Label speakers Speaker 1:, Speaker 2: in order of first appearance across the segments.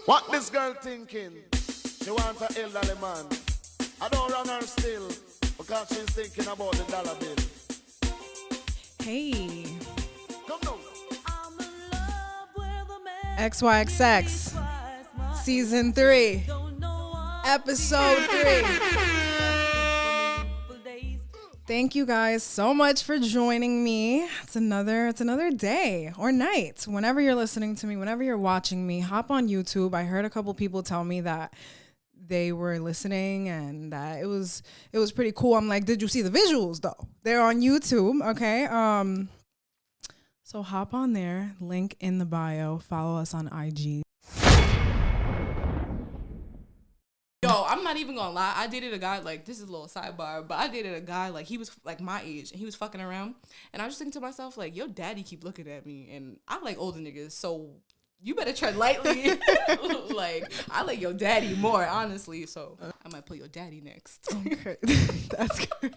Speaker 1: What this girl thinking? She want an elderly man. I don't run her still because she's thinking about the dollar bill.
Speaker 2: Hey.
Speaker 1: Come now.
Speaker 2: XYXX. Season 3. Episode 3. Thank you guys so much for joining me. It's another day or night. Whenever you're listening to me, whenever you're watching me, hop on YouTube. I heard a couple people tell me that they were listening and that it was pretty cool. I'm like, did you see the visuals though? They're on YouTube, okay? So hop on there, link in the bio, follow us on IG.
Speaker 3: Yo, I'm not even gonna lie. I dated a guy, like, this is a little sidebar, but I dated a guy, like, he was, like, my age, and he was fucking around. And I was just thinking to myself, like, your daddy keep looking at me, and I like older niggas, so you better tread lightly. Like, I like your daddy more, honestly, so I might put your daddy next.
Speaker 2: Okay, that's crazy.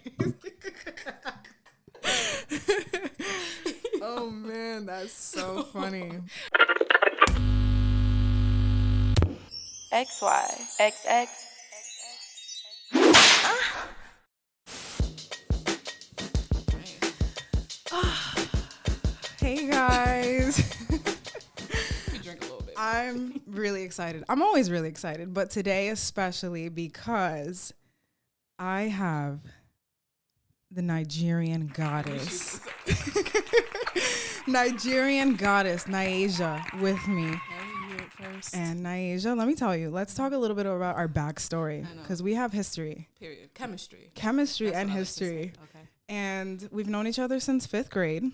Speaker 2: Oh, man, that's so funny.
Speaker 4: XYXX.
Speaker 2: Hey, guys.
Speaker 3: We drink a little bit.
Speaker 2: I'm really excited. I'm always really excited, but today especially because I have the Nigerian goddess. Nigerian goddess, NyAsia, with me. And NyAsia, let me tell you, let's talk a little bit about our backstory because we have history.
Speaker 3: Period. Chemistry.
Speaker 2: Chemistry
Speaker 3: That's
Speaker 2: and
Speaker 3: what I like to
Speaker 2: history.
Speaker 3: say. Okay.
Speaker 2: And we've known each other since 5th grade.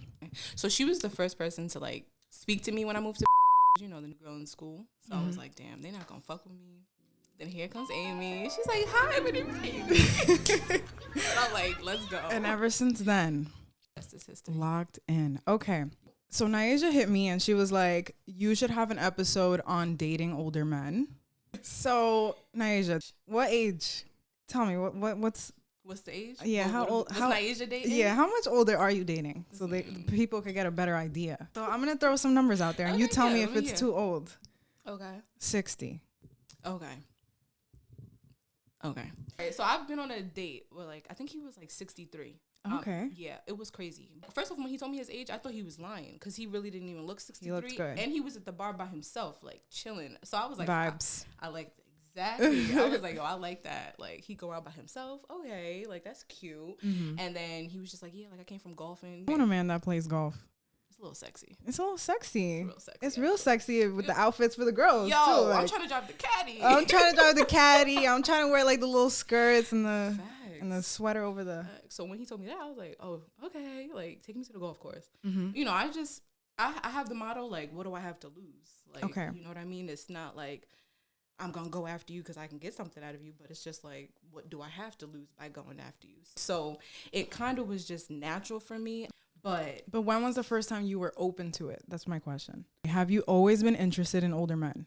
Speaker 3: So she was the first person to, like, speak to me when I moved to, you know, the new girl in school. So I was like, damn, they're not gonna fuck with me. Then here comes Amy. She's like, hi, my name's Amy. And I'm like, let's go.
Speaker 2: And ever since then,
Speaker 3: That's this history.
Speaker 2: locked in. Okay. So NyAsia hit me and she was like, you should have an episode on dating older men. So NyAsia, what age? Tell me what's
Speaker 3: What's the age?
Speaker 2: yeah, how old?
Speaker 3: What's
Speaker 2: How
Speaker 3: NyAsia dating?
Speaker 2: Yeah, how much older are you dating? So people could get a better idea. So I'm gonna throw some numbers out there and you
Speaker 3: Okay,
Speaker 2: tell me
Speaker 3: yeah,
Speaker 2: if
Speaker 3: let me
Speaker 2: it's
Speaker 3: hear.
Speaker 2: too old.
Speaker 3: Okay.
Speaker 2: 60.
Speaker 3: Okay. Alright, so I've been on a date where, like, I think he was like 63.
Speaker 2: Okay.
Speaker 3: Yeah, it was crazy. First off, when he told me his age, I thought he was lying because he really didn't even look 63.
Speaker 2: He looked good.
Speaker 3: And he was at the bar by himself, like, chilling. So I was like,
Speaker 2: Vibes.
Speaker 3: I like exactly. I was like, yo, I like that. Like, he go out by himself. Okay, like, that's cute. And then he was just like, yeah, like, I came from golfing.
Speaker 2: I want a man that plays golf.
Speaker 3: It's a little sexy.
Speaker 2: It's a little sexy.
Speaker 3: Real sexy.
Speaker 2: It's real sexy with the outfits for the girls.
Speaker 3: Yo,
Speaker 2: too,
Speaker 3: I'm
Speaker 2: like,
Speaker 3: trying to drive the caddy.
Speaker 2: I'm trying to drive the caddy. I'm trying to wear like the little skirts and the
Speaker 3: Facts.
Speaker 2: sweater over the.
Speaker 3: So when he told me that, I was like, oh, okay. Like, take me to the golf course.
Speaker 2: Mm-hmm.
Speaker 3: You know, I have the motto, like, what do I have to lose? Like,
Speaker 2: Okay.
Speaker 3: You know what I mean? It's not like I'm going to go after you because I can get something out of you, but it's just like, what do I have to lose by going after you? So it kind of was just natural for me. But
Speaker 2: when was the first time you were open to it? That's my question. Have you always been interested in older men?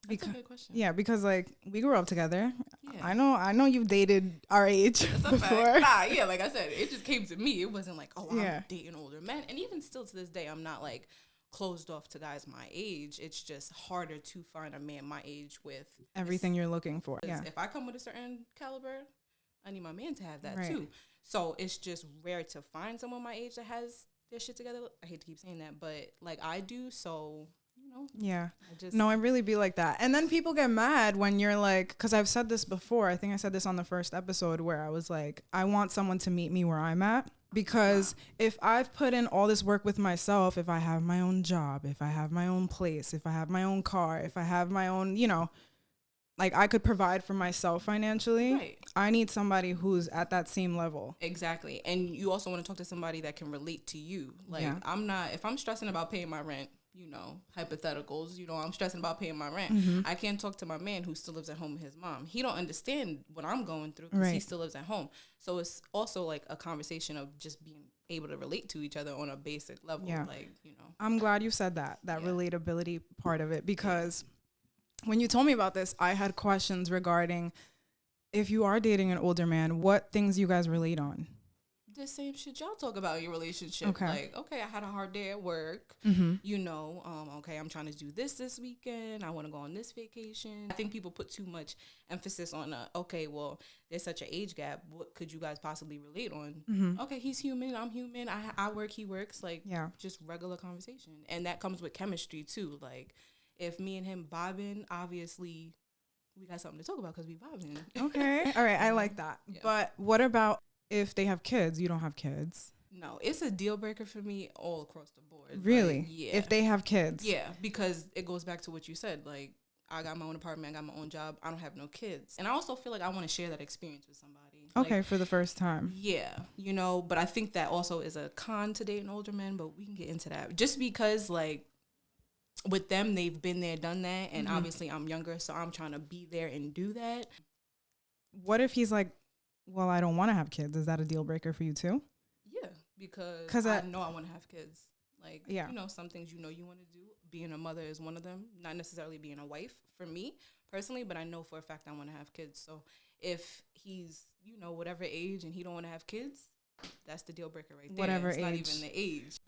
Speaker 3: that's a good question.
Speaker 2: Yeah, because like we grew up together.
Speaker 3: Yeah.
Speaker 2: I know you've dated our age
Speaker 3: That's a
Speaker 2: before.
Speaker 3: fact. Nah, yeah, like I said, it just came to me. It wasn't like, oh,
Speaker 2: Yeah.
Speaker 3: I'm dating older men. And even still to this day, I'm not like closed off to guys my age. It's just harder to find a man my age with
Speaker 2: Everything you're looking for. Yeah.
Speaker 3: If I come with a certain caliber, I need my man to have that
Speaker 2: Right.
Speaker 3: too. So it's just rare to find someone my age that has their shit together. I hate to keep saying that, but like I do. So, you know,
Speaker 2: Yeah.
Speaker 3: I just
Speaker 2: No, it really be like that. And then people get mad when you're like, because I've said this before. I think I said this on the first episode where I was like, I want someone to meet me where I'm at. Because if I've put in all this work with myself, if I have my own job, if I have my own place, if I have my own car, if I have my own, you know, like I could provide for myself financially.
Speaker 3: Right.
Speaker 2: I need somebody who's at that same level.
Speaker 3: Exactly. And you also want to talk to somebody that can relate to you. Like,
Speaker 2: Yeah.
Speaker 3: if I'm stressing about paying my rent, you know, hypotheticals, you know, I'm stressing about paying my rent. I can't talk to my man who still lives at home with his mom. He don't understand what I'm going through because he
Speaker 2: Right.
Speaker 3: still lives at home. So it's also like a conversation of just being able to relate to each other on a basic level.
Speaker 2: Yeah.
Speaker 3: Like, you know.
Speaker 2: I'm glad you said that
Speaker 3: Yeah.
Speaker 2: relatability part of it, because when you told me about this, I had questions regarding if you are dating an older man, what things you guys relate on.
Speaker 3: the same shit y'all talk about in your relationship.
Speaker 2: Okay.
Speaker 3: Like, okay, I had a hard day at work.
Speaker 2: Mm-hmm.
Speaker 3: You know, okay, I'm trying to do this weekend. I want to go on this vacation. I think people put too much emphasis on, okay, well, there's such an age gap. What could you guys possibly relate on?
Speaker 2: Mm-hmm.
Speaker 3: Okay, he's human. I'm human. I work. He works. Like,
Speaker 2: Yeah.
Speaker 3: just regular conversation. And that comes with chemistry, too. Like, if me and him vibing, obviously, we got something to talk about because we vibing.
Speaker 2: Okay. All right. I like that.
Speaker 3: Yeah.
Speaker 2: But what about if they have kids? You don't have kids.
Speaker 3: No, it's a deal breaker for me all across the board.
Speaker 2: Really?
Speaker 3: Like, yeah.
Speaker 2: If they have kids.
Speaker 3: Yeah, because it goes back to what you said. Like, I got my own apartment, I got my own job, I don't have no kids. And I also feel like I want to share that experience with somebody.
Speaker 2: Okay,
Speaker 3: Like,
Speaker 2: for the first time.
Speaker 3: yeah, you know, but I think that also is a con to dating older men, but we can get into that. Just because, like, with them, they've been there, done that, and obviously I'm younger, so I'm trying to be there and do that.
Speaker 2: What if he's like, well, I don't want to have kids? Is that a deal breaker for you too?
Speaker 3: Yeah, because I know I want to have kids. Like,
Speaker 2: Yeah.
Speaker 3: you know, some things you know you want to do. Being a mother is one of them. Not necessarily being a wife for me personally, but I know for a fact I want to have kids. So if he's, you know, whatever age and he don't want to have kids, that's the deal breaker right there.
Speaker 2: Whatever
Speaker 3: it's not
Speaker 2: age.
Speaker 3: even the age.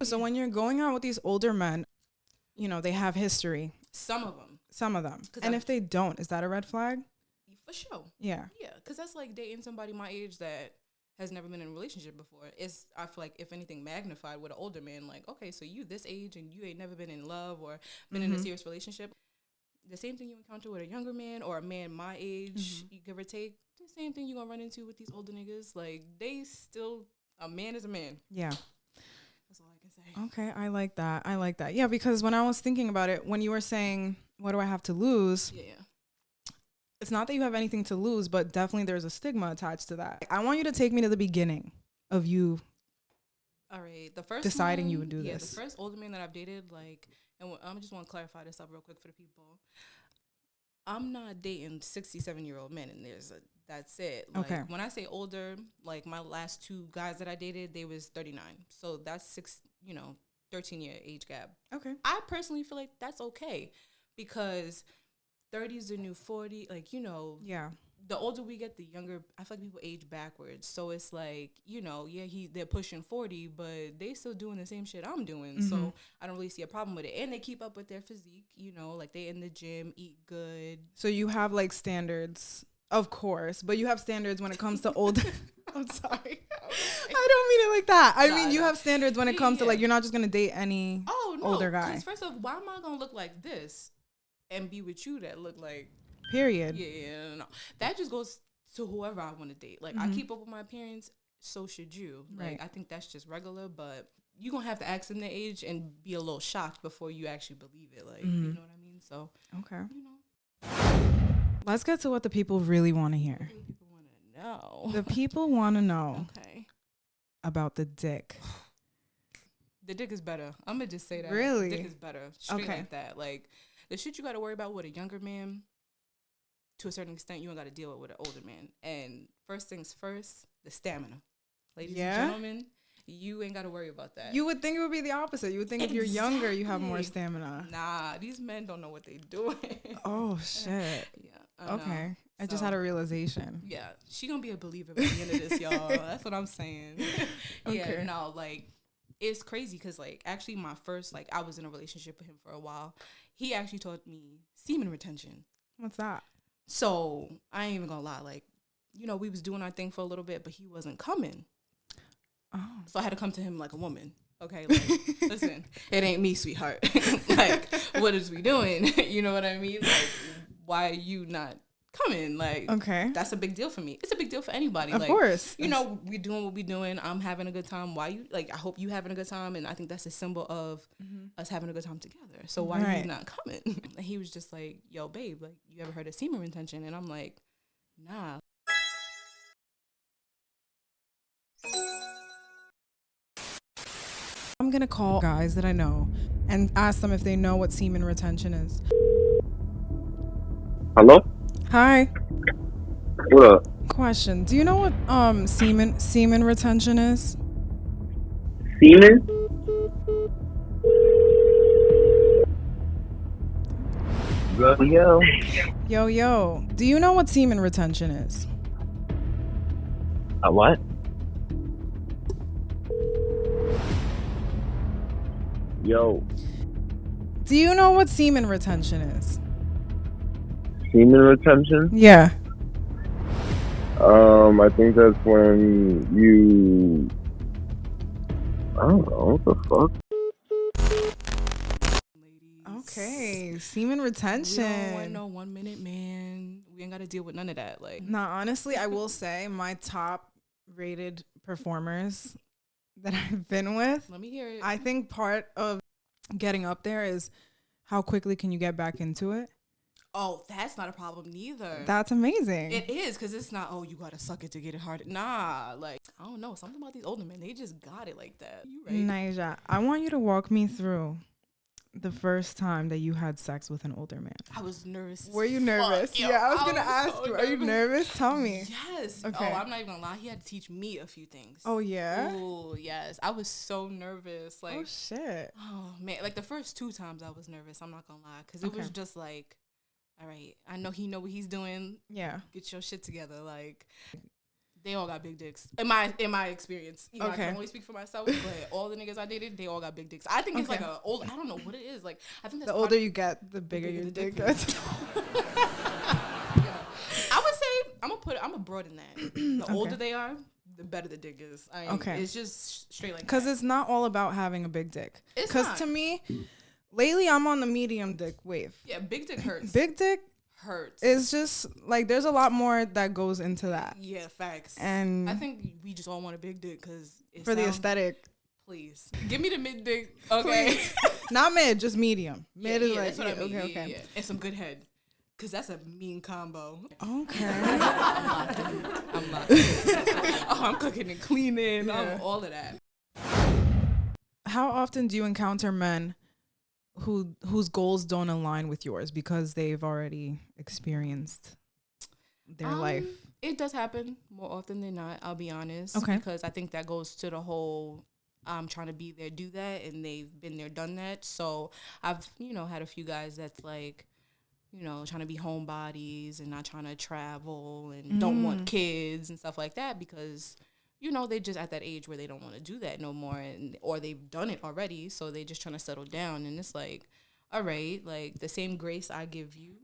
Speaker 2: So when you're going out with these older men, you know, they have history.
Speaker 3: Some of them.
Speaker 2: Some of them. And if they don't, is that a red flag?
Speaker 3: For sure.
Speaker 2: Yeah.
Speaker 3: Yeah, because that's like dating somebody my age that has never been in a relationship before. It's, I feel like, if anything, magnified with an older man. Like, okay, so you this age and you ain't never been in love or been in a serious relationship. The same thing you encounter with a younger man or a man my age, you give or take, the same thing you're going to run into with these older niggas. Like, they still, a man is a man.
Speaker 2: Yeah.
Speaker 3: That's all I can say.
Speaker 2: Okay, I like that. I like that. Yeah, because when I was thinking about it, when you were saying, what do I have to lose?
Speaker 3: Yeah.
Speaker 2: It's not that you have anything to lose, but definitely there's a stigma attached to that. I want you to take me to the beginning of you
Speaker 3: All right. The first
Speaker 2: deciding
Speaker 3: one,
Speaker 2: you would do this.
Speaker 3: The first older man that I've dated, like, and I just want to clarify this up real quick for the people. I'm not dating 67-year-old men, and that's it. Like,
Speaker 2: Okay.
Speaker 3: When I say older, like, my last two guys that I dated, they was 39. So that's 13-year age gap.
Speaker 2: Okay.
Speaker 3: I personally feel like that's okay because 30 is the new 40. Like, you know,
Speaker 2: Yeah.
Speaker 3: the older we get, the younger. I feel like people age backwards. So it's like, you know, yeah, they're pushing 40, but they still doing the same shit I'm doing. So I don't really see a problem with it. And they keep up with their physique, you know, like they in the gym, eat good.
Speaker 2: So you have like standards, of course, but you have standards when it comes to old. I'm sorry. I don't mean it like that. I mean, you have standards when it comes to like, you're not just going to date any older guy.
Speaker 3: Because first off, why am I going to look like this and be with you that look like.
Speaker 2: Period.
Speaker 3: Yeah, no. That just goes to whoever I want to date. Like, I keep up with my appearance, so should you. Like,
Speaker 2: Right.
Speaker 3: I think that's just regular, but you're going to have to ask them their age and be a little shocked before you actually believe it. Like, you know what I mean? So,
Speaker 2: Okay.
Speaker 3: you know.
Speaker 2: Let's get to what the people really want to hear.
Speaker 3: What do people want to know?
Speaker 2: The people want to know
Speaker 3: Okay.
Speaker 2: about the dick.
Speaker 3: The dick is better. I'm going to just say that.
Speaker 2: Really?
Speaker 3: The dick is better. Straight
Speaker 2: Okay.
Speaker 3: like that. Like, the shit you got to worry about with a younger man, to a certain extent, you don't got to deal with an older man. And first things first, the stamina. Ladies and gentlemen, you ain't got to worry about that.
Speaker 2: You would think it would be the opposite. You would think if you're younger, you have more stamina.
Speaker 3: Nah, these men don't know what they doing.
Speaker 2: Oh, shit.
Speaker 3: Yeah. I
Speaker 2: Okay.
Speaker 3: know.
Speaker 2: I just
Speaker 3: So,
Speaker 2: had a realization.
Speaker 3: Yeah, she gonna be a believer by the end of this, y'all. That's what I'm saying. Yeah,
Speaker 2: Okay.
Speaker 3: no, like, it's crazy because, like, actually my first, like, I was in a relationship with him for a while. He actually taught me semen retention.
Speaker 2: What's that?
Speaker 3: So I ain't even gonna lie, like, you know, we was doing our thing for a little bit, but he wasn't coming.
Speaker 2: Oh.
Speaker 3: So I had to come to him like a woman. Okay, like, listen, it ain't me, sweetheart. Like, what is we doing? You know what I mean? Like, why are you not coming? Like,
Speaker 2: Okay.
Speaker 3: that's a big deal for me. It's a big deal for anybody.
Speaker 2: Of
Speaker 3: like,
Speaker 2: course.
Speaker 3: you know, we're doing what we're doing. I'm having a good time. Why you, like, I hope you having a good time. And I think that's a symbol of us having a good time together. So why are you not coming? And he was just like, yo, babe, like, you ever heard of semen retention? And I'm like, nah.
Speaker 2: I'm going to call guys that I know and ask them if they know what semen retention is.
Speaker 4: Hello?
Speaker 2: Hi.
Speaker 4: What up?
Speaker 2: Question. Do you know what semen retention is?
Speaker 4: Semen? Yo.
Speaker 2: Yo. Do you know what semen retention is?
Speaker 4: A what? Yo,
Speaker 2: Do you know what semen retention is?
Speaker 4: semen retention?
Speaker 2: Yeah.
Speaker 4: I think that's when you. I don't know what the fuck.
Speaker 3: Ladies.
Speaker 2: Okay, semen
Speaker 3: We
Speaker 2: retention.
Speaker 3: don't want no 1 minute, man. We ain't got to deal with none of that. Like,
Speaker 2: Nah, honestly, I will say my top rated performers that I've been with,
Speaker 3: let me hear it.
Speaker 2: I think part of getting up there is how quickly can you get back into it.
Speaker 3: Oh, that's not a problem neither.
Speaker 2: That's amazing.
Speaker 3: It is, because it's not, oh, you got to suck it to get it hard. Nah, like, I don't know. Something about these older men, they just got it like that. You right?
Speaker 2: NyAsia, I want you to walk me through the first time that you had sex with an older man.
Speaker 3: I was nervous.
Speaker 2: Were you nervous?
Speaker 3: Fuck. Yo,
Speaker 2: Yeah, I was gonna ask
Speaker 3: so
Speaker 2: you. Are you nervous? Tell me.
Speaker 3: Yes.
Speaker 2: Okay.
Speaker 3: Oh, I'm not even gonna lie. He had to teach me a few things.
Speaker 2: Oh yeah.
Speaker 3: Oh yes. I was so nervous. Like,
Speaker 2: Oh shit.
Speaker 3: oh man. Like the first 2 times I was nervous. I'm not gonna lie, because it was just like, all right, I know he know what he's doing.
Speaker 2: Yeah.
Speaker 3: Get your shit together. Like, they all got big dicks. In my experience, you know, I
Speaker 2: Okay.
Speaker 3: can only speak for myself, but all the niggas I dated, they all got big dicks. I think it's like a old. I don't know what it is. Like, I think that's
Speaker 2: The older you get, the bigger your
Speaker 3: the
Speaker 2: dick
Speaker 3: dick
Speaker 2: gets.
Speaker 3: I would say I'm gonna broaden that. The older they are, the better the dick is.
Speaker 2: Okay.
Speaker 3: It's just straight like
Speaker 2: Because
Speaker 3: that.
Speaker 2: it's not all about having a big dick.
Speaker 3: It's
Speaker 2: Because
Speaker 3: not.
Speaker 2: to me, lately I'm on the medium dick wave.
Speaker 3: Yeah, big dick hurts.
Speaker 2: Big dick
Speaker 3: hurts.
Speaker 2: is just like there's a lot more that goes into that.
Speaker 3: Yeah, facts.
Speaker 2: And
Speaker 3: I think we just all want a big dick because
Speaker 2: for the aesthetic,
Speaker 3: Please give me the mid dick. Okay.
Speaker 2: not mid, just medium. Mid is like
Speaker 3: that's what I mean.
Speaker 2: okay,
Speaker 3: Yeah,
Speaker 2: okay.
Speaker 3: yeah. And some good head. Cause that's a mean combo.
Speaker 2: Okay.
Speaker 3: I'm locked in. Oh, I'm cooking and cleaning.
Speaker 2: Yeah.
Speaker 3: I'm all of that.
Speaker 2: How often do you encounter men whose goals don't align with yours because they've already experienced their life?
Speaker 3: It does happen more often than not, I'll be honest.
Speaker 2: Okay.
Speaker 3: Because I think that goes to the whole trying to be there, do that, and they've been there, done that. So I've, had a few guys that's like, trying to be homebodies and not trying to travel and don't want kids and stuff like that because, they just at that age where they don't want to do that no more, or they've done it already, so they just trying to settle down. And it's like, all right, like the same grace I give you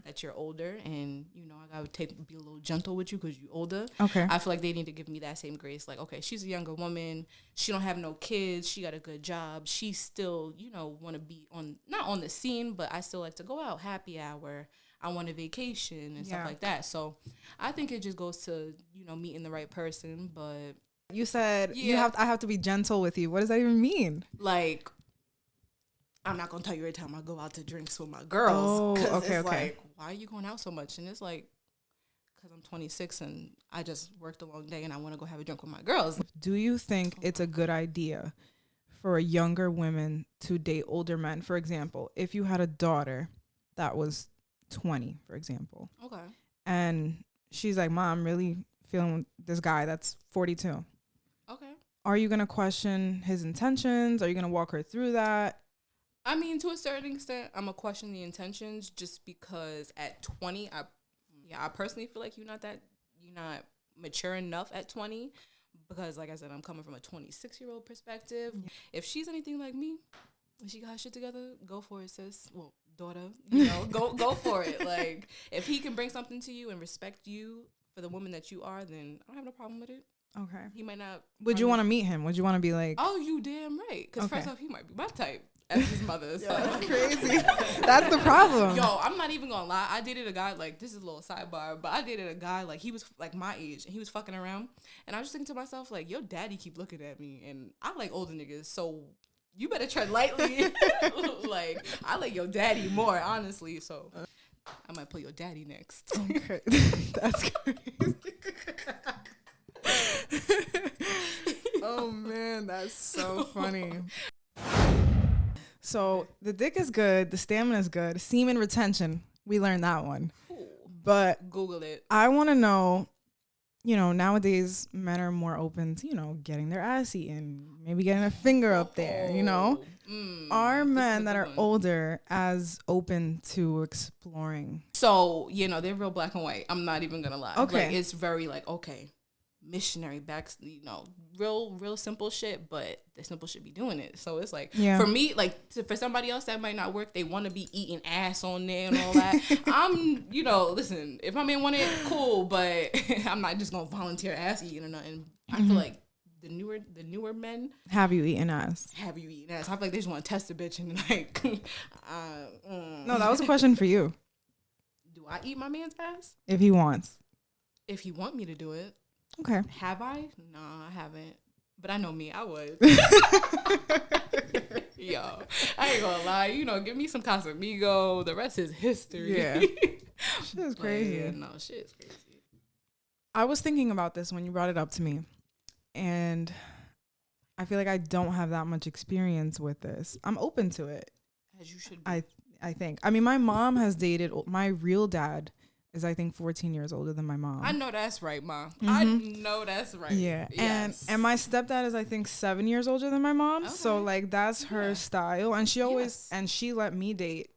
Speaker 3: that you're older, and I gotta be a little gentle with you because you're older.
Speaker 2: Okay.
Speaker 3: I feel like they need to give me that same grace. Like, okay, she's a younger woman, she don't have no kids, she got a good job, she still want to be not on the scene, but I still like to go out, happy hour, I want a vacation and stuff like that. So I think it just goes to meeting the right person. But
Speaker 2: You said I have to be gentle with you. What does that even mean?
Speaker 3: like, I'm not gonna tell you every time I go out to drinks with my girls.
Speaker 2: Oh,
Speaker 3: 'Cause
Speaker 2: okay,
Speaker 3: it's
Speaker 2: okay.
Speaker 3: like, why are you going out so much? And it's like, because I'm 26 and I just worked a long day and I want to go have a drink with my girls.
Speaker 2: Do you think it's a good idea for younger women to date older men? For example, if you had a daughter that was 20, for example,
Speaker 3: Okay.
Speaker 2: and she's like, Mom, I'm really feeling this guy that's 42.
Speaker 3: Okay.
Speaker 2: Are you going to question his intentions? Are you going to walk her through that?
Speaker 3: I mean, to a certain extent, I'm going to question the intentions just because at 20, I personally feel like you're not mature enough at 20 because, like I said, I'm coming from a 26-year-old perspective. Yeah. If she's anything like me, and she got her shit together, go for it, sis. Well, daughter, go for it. Like, if he can bring something to you and respect you for the woman that you are, then I don't have no problem with it.
Speaker 2: Okay.
Speaker 3: He might not.
Speaker 2: Would you want to meet him? Would you want to be like,
Speaker 3: oh, you damn right. Because first off, he might be my type as his mother. So.
Speaker 2: that's crazy. That's the problem.
Speaker 3: Yo, I'm not even gonna lie. I dated a guy, like, this is a little sidebar, but I dated a guy, like, he was like my age and he was fucking around. And I was just thinking to myself, like, your daddy keep looking at me and I like older niggas, so you better tread lightly. Like, I like your daddy more, honestly. So I might play your daddy next.
Speaker 2: Okay. That's crazy. Oh man, that's so funny. So the dick is good, the stamina is good, semen retention, we learned that one.
Speaker 3: Ooh.
Speaker 2: But
Speaker 3: Google it.
Speaker 2: I want to know, nowadays men are more open to, getting their ass eaten, maybe getting a finger up there, Are men that are older as open to exploring?
Speaker 3: So, they're real black and white. I'm not even gonna lie.
Speaker 2: Okay.
Speaker 3: Like, it's very like, okay, missionary back, real simple shit, but the simple shit be doing it. So it's like,
Speaker 2: Yeah.
Speaker 3: for me, like, for somebody else that might not work, they want to be eating ass on there and all that. I'm, listen, if my man want it, cool, but I'm not just gonna volunteer ass eating or nothing. I feel like the newer men
Speaker 2: Have you eaten ass?
Speaker 3: have you eating ass. I feel like they just want to test the bitch and like,
Speaker 2: No, that was a question for you.
Speaker 3: do I eat my man's ass?
Speaker 2: If he wants.
Speaker 3: If he want me to do it.
Speaker 2: Okay.
Speaker 3: Have I? No, I haven't. But I know me, I would. Yo, I ain't gonna lie. Give me some Casamigo. The rest is history.
Speaker 2: Yeah. Shit is crazy.
Speaker 3: Yeah, no, shit is crazy.
Speaker 2: I was thinking about this when you brought it up to me. And I feel like I don't have that much experience with this. I'm open to it.
Speaker 3: As you should be.
Speaker 2: I think. I mean, my mom has dated, my real dad is, I think, 14 years older than my mom.
Speaker 3: I know that's right, Ma. I know that's right.
Speaker 2: Yeah.
Speaker 3: Yes.
Speaker 2: And my stepdad is, I think, 7 years older than my mom.
Speaker 3: Okay.
Speaker 2: So, like, that's her style. And she always, and she let me date.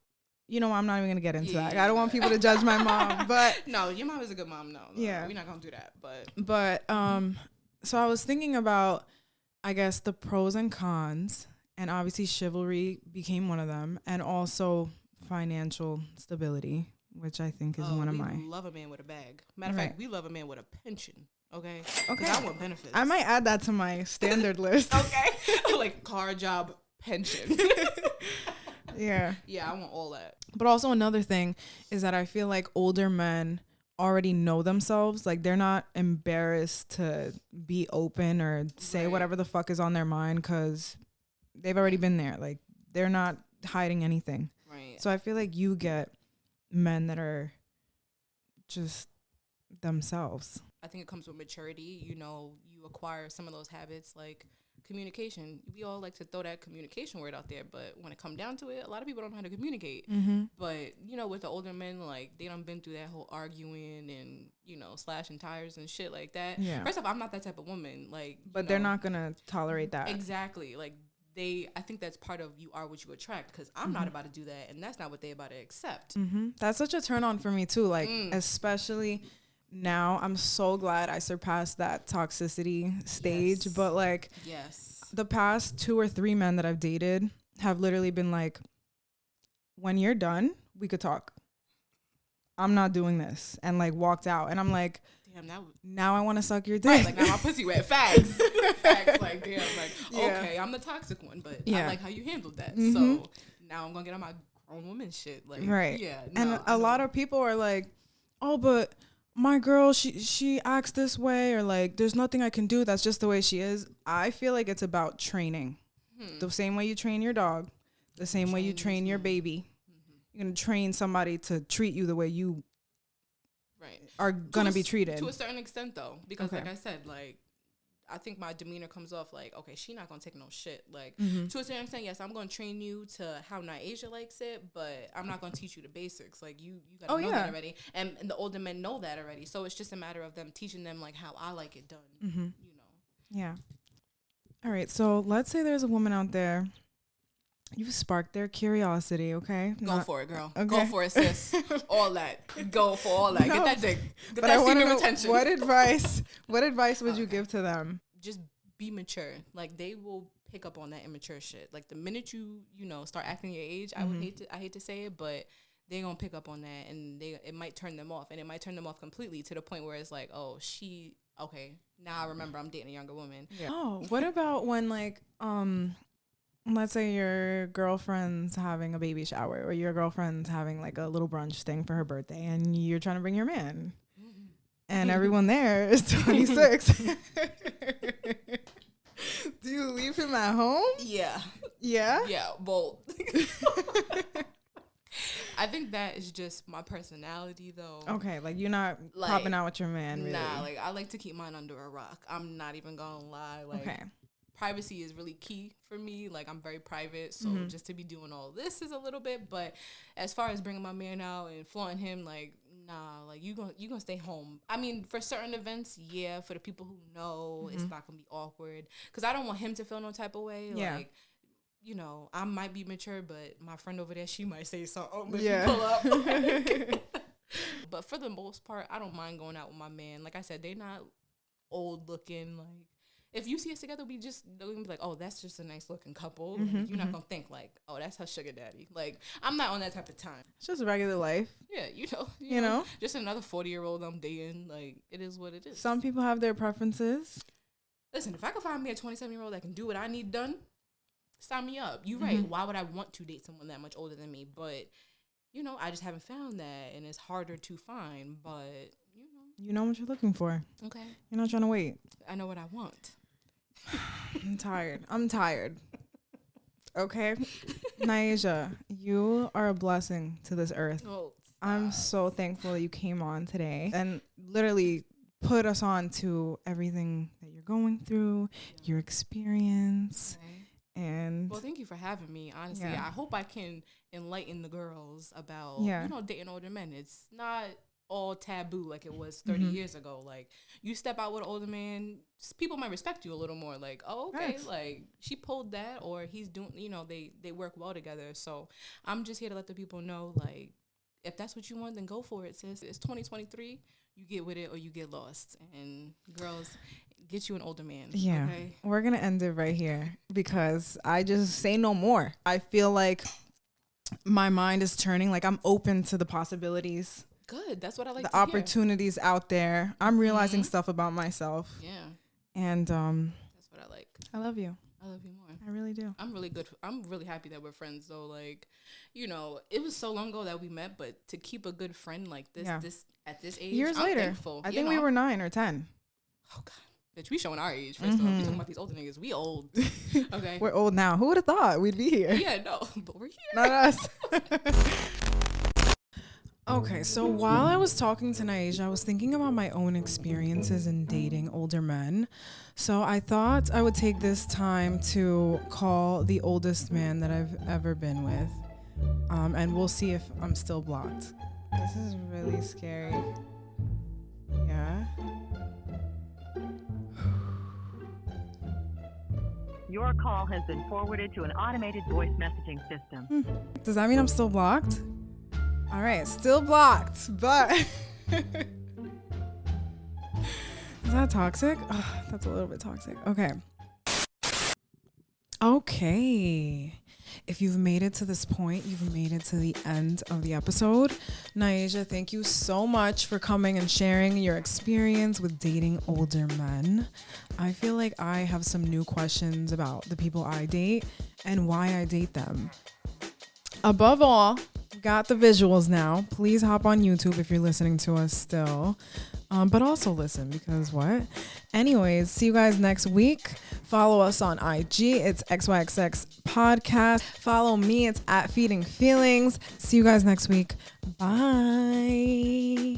Speaker 2: I'm not even going to get into that. I don't want people to judge my mom. But
Speaker 3: no, your mom is a good mom. No,
Speaker 2: yeah.
Speaker 3: We're not going to do that.
Speaker 2: But, so I was thinking about, I guess, the pros and cons. And obviously, chivalry became one of them. And also financial stability, which I think is one of mine.
Speaker 3: We love a man with a bag. Matter of fact, we love a man with a pension. Okay.
Speaker 2: Okay.
Speaker 3: I want benefits.
Speaker 2: I might add that to my standard list.
Speaker 3: Okay. Like car, job, pension.
Speaker 2: Yeah.
Speaker 3: Yeah, I want all that.
Speaker 2: But also another thing is that I feel like older men already know themselves. Like, they're not embarrassed to be open or say whatever the fuck is on their mind because they've already been there. Like, they're not hiding anything.
Speaker 3: Right.
Speaker 2: So I feel like you get men that are just themselves.
Speaker 3: I think it comes with maturity. You acquire some of those habits like communication. We all like to throw that communication word out there, but when it comes down to it, a lot of people don't know how to communicate.
Speaker 2: Mm-hmm.
Speaker 3: But, with the older men, like, they done been through that whole arguing and, slashing tires and shit like that.
Speaker 2: Yeah.
Speaker 3: First off, I'm not that type of woman. Like,
Speaker 2: But they're not going to tolerate that.
Speaker 3: Exactly. Like, I think that's part of you are what you attract, because I'm not about to do that, and that's not what they about to accept.
Speaker 2: Mm-hmm. That's such a turn on for me too. Like, especially now, I'm so glad I surpassed that toxicity stage.
Speaker 3: Yes.
Speaker 2: But like, the past 2 or 3 men that I've dated have literally been like, when you're done, we could talk. I'm not doing this, and like walked out. And I'm like, damn, now I want to suck your dick.
Speaker 3: Right, like, now my pussy wet. Facts. Facts. Like, damn, like, okay, I'm the toxic one, but I like how you handled that. So now I'm gonna get on my grown woman shit. Like, yeah. No,
Speaker 2: and a lot of people are like, oh, but my girl, she acts this way, or like, there's nothing I can do. That's just the way she is. I feel like it's about training. The same way you train your dog, the same way you train your baby. You're gonna train somebody to treat you the way you are gonna be treated.
Speaker 3: To a certain extent, though, because like I said, like, I think my demeanor comes off like, okay, she not gonna take no shit. Like, to a certain extent, yes, I'm gonna train you to how NyAsia likes it, but I'm not gonna teach you the basics. Like, you gotta know that already, and the older men know that already. So it's just a matter of them teaching them like how I like it done.
Speaker 2: Yeah. All right. So let's say there's a woman out there. You've sparked their curiosity, okay?
Speaker 3: Go for it, girl.
Speaker 2: Okay.
Speaker 3: Go for it, sis. All that. Go for all that.
Speaker 2: No,
Speaker 3: Get that dick. Get
Speaker 2: but
Speaker 3: that
Speaker 2: I want to
Speaker 3: semen
Speaker 2: know,
Speaker 3: retention.
Speaker 2: what advice would you give to them?
Speaker 3: Just be mature. Like, they will pick up on that immature shit. Like, the minute you start acting your age, I hate to say it, but they're gonna pick up on that, and it might turn them off, and it might turn them off completely to the point where it's like, oh, okay, now I remember I'm dating a younger woman.
Speaker 2: Yeah. Oh, what about when, like, let's say your girlfriend's having a baby shower, or your girlfriend's having like a little brunch thing for her birthday, and you're trying to bring your man, and everyone there is 26. Do you leave him at home?
Speaker 3: Yeah.
Speaker 2: Yeah?
Speaker 3: Yeah, well, I think that is just my personality, though.
Speaker 2: Okay, like, you're not
Speaker 3: like,
Speaker 2: popping out with your man, really.
Speaker 3: Nah, like, I like to keep mine under a rock. I'm not even gonna lie. Like,
Speaker 2: okay.
Speaker 3: Privacy is really key for me. Like, I'm very private, so just to be doing all this is a little bit. But as far as bringing my man out and flaunting him, like, nah, like, you gonna stay home. I mean, for certain events, yeah. For the people who know, it's not gonna be awkward, because I don't want him to feel no type of way.
Speaker 2: Yeah.
Speaker 3: Like, I might be mature, but my friend over there, she might say something if you pull up. But for the most part, I don't mind going out with my man. Like I said, they're not old looking. Like, if you see us together, they'll be like, oh, that's just a nice looking couple.
Speaker 2: Mm-hmm,
Speaker 3: Like, you're not gonna think like, oh, that's her sugar daddy. Like, I'm not on that type of time.
Speaker 2: It's just regular life.
Speaker 3: Yeah,
Speaker 2: You know?
Speaker 3: just another 40-year-old I'm dating. Like, it is what it is.
Speaker 2: Some people have their preferences.
Speaker 3: Listen, if I can find me a 27-year-old that can do what I need done, sign me up. You're right. Why would I want to date someone that much older than me? But, I just haven't found that, and it's harder to find. But,
Speaker 2: You know what you're looking for.
Speaker 3: Okay.
Speaker 2: You're not trying to wait.
Speaker 3: I know what I want.
Speaker 2: I'm tired. Okay. NyAsia, you are a blessing to this earth.
Speaker 3: Oh,
Speaker 2: I'm so thankful that you came on today and literally put us on to everything that you're going through, your experience.
Speaker 3: okay.
Speaker 2: And
Speaker 3: Well, thank you for having me. Honestly,
Speaker 2: Yeah.
Speaker 3: I hope I can enlighten the girls about, dating older men. It's not all taboo like it was 30 years ago. Like, you step out with an older man, people might respect you a little more. Like, oh, okay,
Speaker 2: Yes.
Speaker 3: like she pulled that, or he's doing, they work well together. So I'm just here to let the people know, like, if that's what you want, then go for it, sis. It's 2023. You get with it or you get lost. And girls, get you an older man.
Speaker 2: yeah,
Speaker 3: Okay?
Speaker 2: we're going to end it right here because I just say no more. I feel like my mind is turning, like I'm open to the possibilities.
Speaker 3: Good. That's what I like
Speaker 2: The
Speaker 3: to hear.
Speaker 2: opportunities out there. I'm realizing stuff about myself.
Speaker 3: Yeah.
Speaker 2: And
Speaker 3: That's what I like.
Speaker 2: I love you.
Speaker 3: I love you more.
Speaker 2: I really do.
Speaker 3: I'm really good. I'm really happy that we're friends, though. Like, it was so long ago that we met, but to keep a good friend like this,
Speaker 2: Yeah.
Speaker 3: at this age,
Speaker 2: Years
Speaker 3: I'm
Speaker 2: later.
Speaker 3: thankful,
Speaker 2: I think we were 9 or 10.
Speaker 3: Oh God, bitch, we showing our age. First off, we talking about these older niggas. We old. Okay.
Speaker 2: We're old now. Who would have thought we'd be here?
Speaker 3: Yeah, no, but we're here.
Speaker 2: Not us. Okay, so while I was talking to NyAsia, I was thinking about my own experiences in dating older men. So I thought I would take this time to call the oldest man that I've ever been with. And we'll see if I'm still blocked. This is really scary. Yeah.
Speaker 5: Your call has been forwarded to an automated voice messaging system.
Speaker 2: Does that mean I'm still blocked? All right, still blocked, but is that toxic? Oh, that's a little bit toxic. Okay. If you've made it to this point, you've made it to the end of the episode. NyAsia, thank you so much for coming and sharing your experience with dating older men. I feel like I have some new questions about the people I date and why I date them. Above all, got the visuals now. Please hop on YouTube if you're listening to us still. But also listen, because what? Anyways, see you guys next week. Follow us on IG. It's XYXX Podcast. Follow me. It's @Feeding Feelings. See you guys next week. Bye.